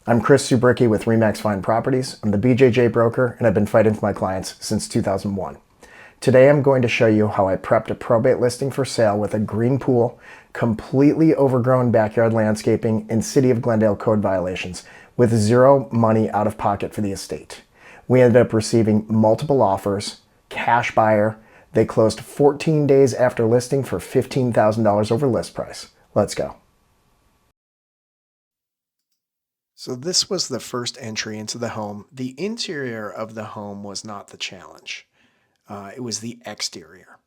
I'm Chris Zubrycki with Remax Fine Properties. I'm the BJJ broker, and I've been fighting for my clients since 2001. Today I'm going to show you how I prepped a probate listing for sale with a green pool, completely overgrown backyard landscaping, and City of Glendale code violations with zero money out of pocket for the estate. We ended up receiving multiple offers, cash buyer. They closed 14 days after listing for $15,000 over list price. Let's go. So this was the first entry into the home. The interior of the home was not the challenge. It was the exterior.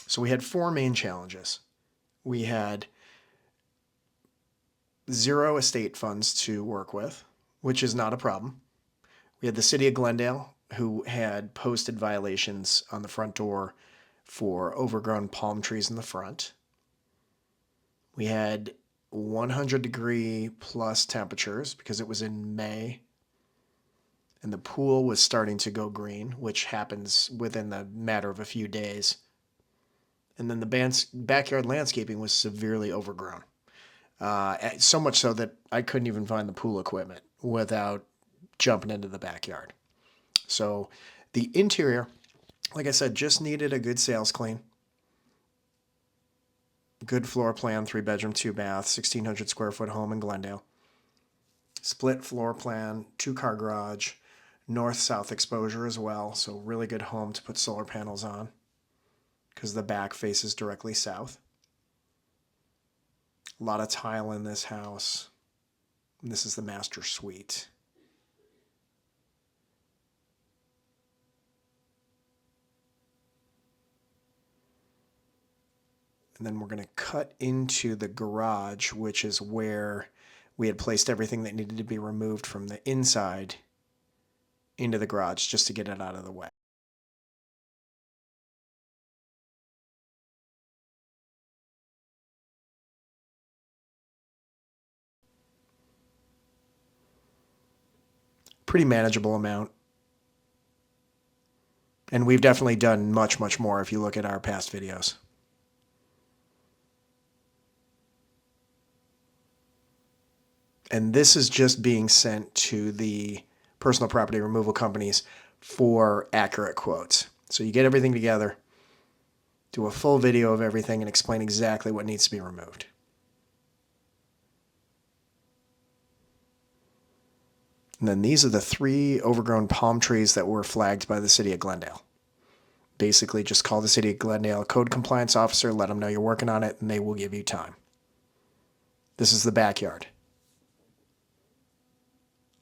So we had four main challenges. We had zero estate funds to work with, which is not a problem. We had the City of Glendale, who had posted violations on the front door for overgrown palm trees in the front. We had 100-degree plus temperatures because it was in May, and the pool was starting to go green, which happens within the matter of a few days. And then the backyard landscaping was severely overgrown. So much so that I couldn't even find the pool equipment without jumping into the backyard. So the interior, like I said, just needed a good sales clean. Good floor plan, 3-bedroom, 2-bath, 1,600 square foot home in Glendale. Split floor plan, 2-car garage, north-south exposure as well. So really good home to put solar panels on because the back faces directly south. A lot of tile in this house. And this is the master suite. And then we're going to cut into the garage, which is where we had placed everything that needed to be removed from the inside into the garage just to get it out of the way. Pretty manageable amount. And we've definitely done much, much more if you look at our past videos. And this is just being sent to the personal property removal companies for accurate quotes. So you get everything together, do a full video of everything, and explain exactly what needs to be removed. And then these are the 3 overgrown palm trees that were flagged by the City of Glendale. Basically, just call the City of Glendale code compliance officer, let them know you're working on it, and they will give you time. This is the backyard.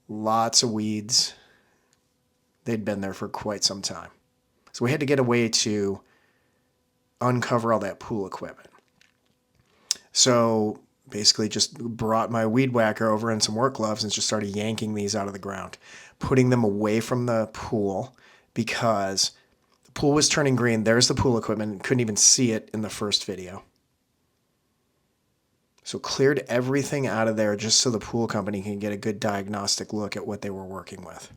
Lots of weeds. They'd been there for quite some time. So we had to get a way to uncover all that pool equipment. So basically just brought my weed whacker over and some work gloves and just started yanking these out of the ground, putting them away from the pool because the pool was turning green. There's the pool equipment. Couldn't even see it in the first video. So cleared everything out of there just so the pool company can get a good diagnostic look at what they were working with.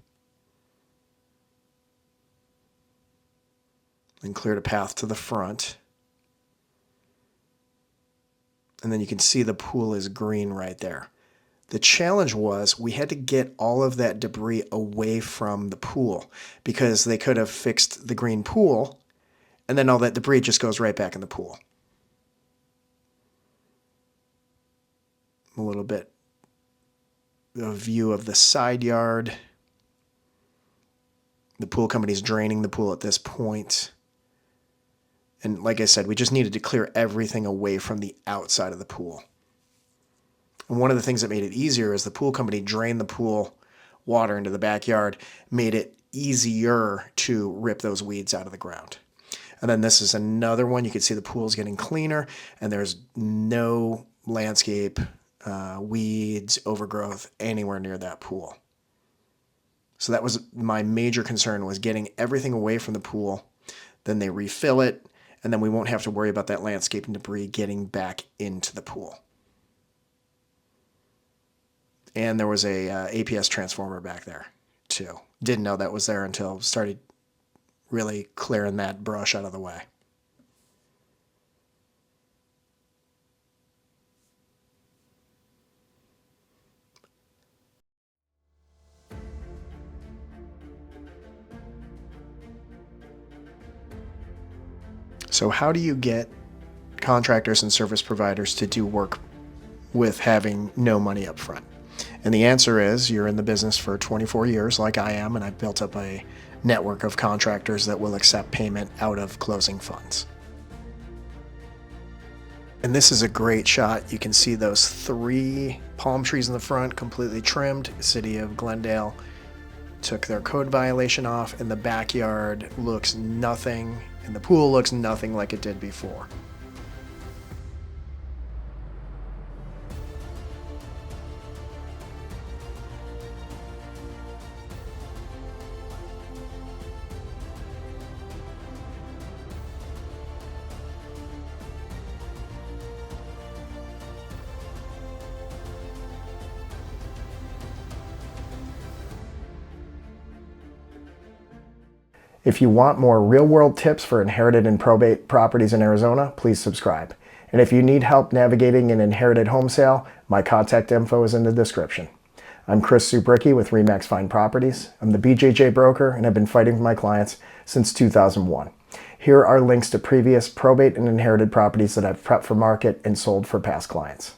And cleared a path to the front. And then you can see the pool is green right there. The challenge was we had to get all of that debris away from the pool because they could have fixed the green pool and then all that debris just goes right back in the pool. A little bit of view of the side yard. The pool company's draining the pool at this point. And like I said, we just needed to clear everything away from the outside of the pool. And one of the things that made it easier is the pool company drained the pool water into the backyard, made it easier to rip those weeds out of the ground. And then this is another one. You can see the pool's getting cleaner, and there's no landscape, weeds, overgrowth anywhere near that pool. So that was my major concern, was getting everything away from the pool. Then they refill it, and then we won't have to worry about that landscape debris getting back into the pool. And there was a APS transformer back there too. Didn't know that was there until started really clearing that brush out of the way. So how do you get contractors and service providers to do work with having no money up front? And the answer is you're in the business for 24 years like I am, and I've built up a network of contractors that will accept payment out of closing funds. And this is a great shot. You can see those 3 palm trees in the front completely trimmed. City of Glendale took their code violation off, and the backyard looks nothing, and the pool looks nothing like it did before. If you want more real-world tips for inherited and probate properties in Arizona, please subscribe. And if you need help navigating an inherited home sale, my contact info is in the description. I'm Chris Zubrycki with RE/MAX Fine Properties. I'm the BJJ broker and have been fighting for my clients since 2001. Here are links to previous probate and inherited properties that I've prepped for market and sold for past clients.